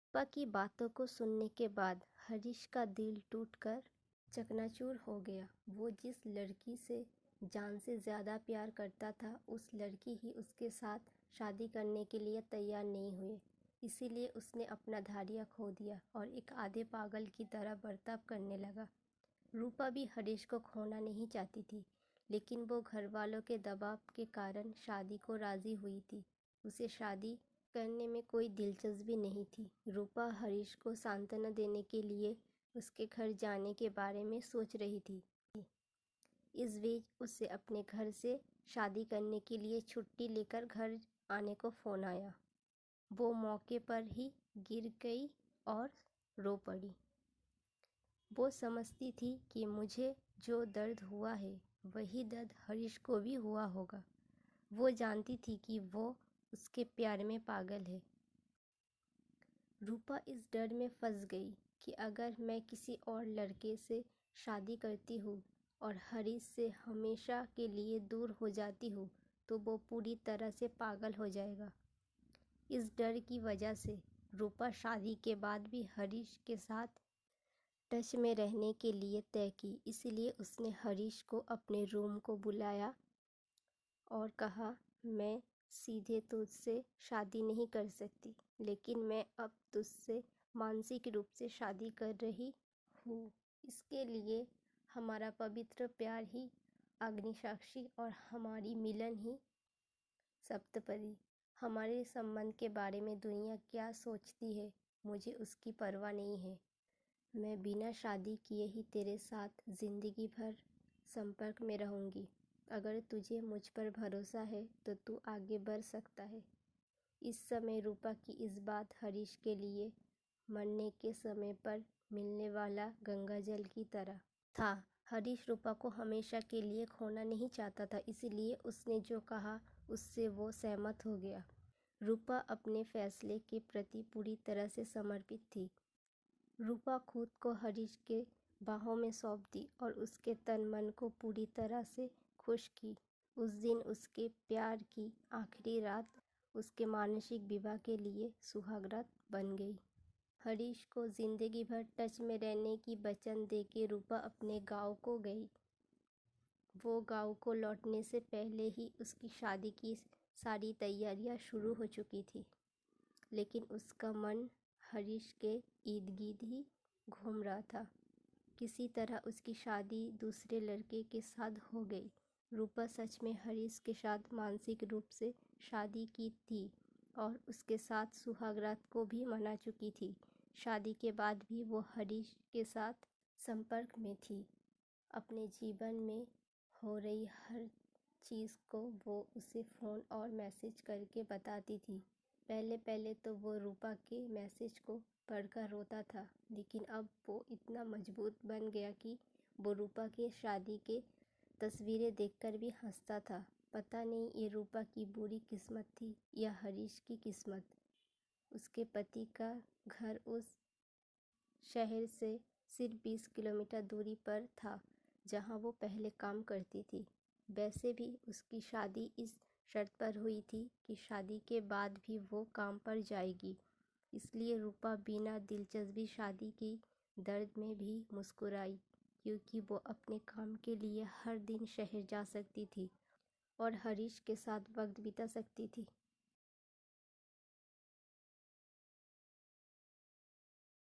रूपा की बातों को सुनने के बाद हरीश का दिल टूटकर चकनाचूर हो गया। वो जिस लड़की से जान से ज़्यादा प्यार करता था, उस लड़की ही उसके साथ शादी करने के लिए तैयार नहीं हुई। इसीलिए उसने अपना धैर्य खो दिया और एक आधे पागल की तरह बर्ताव करने लगा। रूपा भी हरीश को खोना नहीं चाहती थी, लेकिन वो घर वालों के दबाव के कारण शादी को राज़ी हुई थी। उसे शादी करने में कोई दिलचस्पी नहीं थी। रूपा हरीश को सांत्वना देने के लिए उसके घर जाने के बारे में सोच रही थी। इस बीच उसे अपने घर से शादी करने के लिए छुट्टी लेकर घर आने को फ़ोन आया। वो मौके पर ही गिर गई और रो पड़ी। वो समझती थी कि मुझे जो दर्द हुआ है वही दर्द हरीश को भी हुआ होगा। वो जानती थी कि वो उसके प्यार में पागल है। रूपा इस डर में फंस गई कि अगर मैं किसी और लड़के से शादी करती हूँ और हरीश से हमेशा के लिए दूर हो जाती हूँ तो वो पूरी तरह से पागल हो जाएगा। इस डर की वजह से रूपा शादी के बाद भी हरीश के साथ टच में रहने के लिए तय की। इसलिए उसने हरीश को अपने रूम को बुलाया और कहा, मैं सीधे तुझसे शादी नहीं कर सकती, लेकिन मैं अब तुझसे मानसिक रूप से शादी कर रही हूँ। इसके लिए हमारा पवित्र प्यार ही अग्निसाक्षी और हमारी मिलन ही सप्तपदी। हमारे संबंध के बारे में दुनिया क्या सोचती है, मुझे उसकी परवाह नहीं है। मैं बिना शादी किए ही तेरे साथ जिंदगी भर संपर्क में रहूँगी। अगर तुझे मुझ पर भरोसा है तो तू आगे बढ़ सकता है। इस समय रूपा की इस बात हरीश के लिए मरने के समय पर मिलने वाला गंगाजल की तरह था। हरीश रूपा को हमेशा के लिए खोना नहीं चाहता था, इसलिए उसने जो कहा उससे वो सहमत हो गया। रूपा अपने फैसले के प्रति पूरी तरह से समर्पित थी। रूपा खुद को हरीश के बाहों में सौंप दी और उसके तन मन को पूरी तरह से खुश की। उस दिन उसके प्यार की आखिरी रात उसके मानसिक विवाह के लिए सुहागरात बन गई। हरीश को जिंदगी भर टच में रहने की वचन देके रूपा अपने गांव को गई। वो गांव को लौटने से पहले ही उसकी शादी की सारी तैयारियां शुरू हो चुकी थी, लेकिन उसका मन हरीश के इर्द गिर्द ही घूम रहा था। किसी तरह उसकी शादी दूसरे लड़के के साथ हो गई। रूपा सच में हरीश के साथ मानसिक रूप से शादी की थी और उसके साथ सुहागरात को भी मना चुकी थी। शादी के बाद भी वो हरीश के साथ संपर्क में थी। अपने जीवन में हो रही हर चीज़ को वो उसे फ़ोन और मैसेज करके बताती थी। पहले पहले तो वो रूपा के मैसेज को पढ़कर रोता था, लेकिन अब वो इतना मजबूत बन गया कि वो रूपा के शादी के तस्वीरें देखकर भी हंसता था। पता नहीं ये रूपा की बुरी किस्मत थी या हरीश की किस्मत। उसके पति का घर उस शहर से सिर्फ 20 किलोमीटर दूरी पर था जहां वो पहले काम करती थी। वैसे भी उसकी शादी इस शर्त पर हुई थी कि शादी के बाद भी वो काम पर जाएगी। इसलिए रूपा बिना दिलचस्पी शादी की दर्द में भी मुस्कुराई, क्योंकि वो अपने काम के लिए हर दिन शहर जा सकती थी और हरीश के साथ वक्त बिता सकती थी।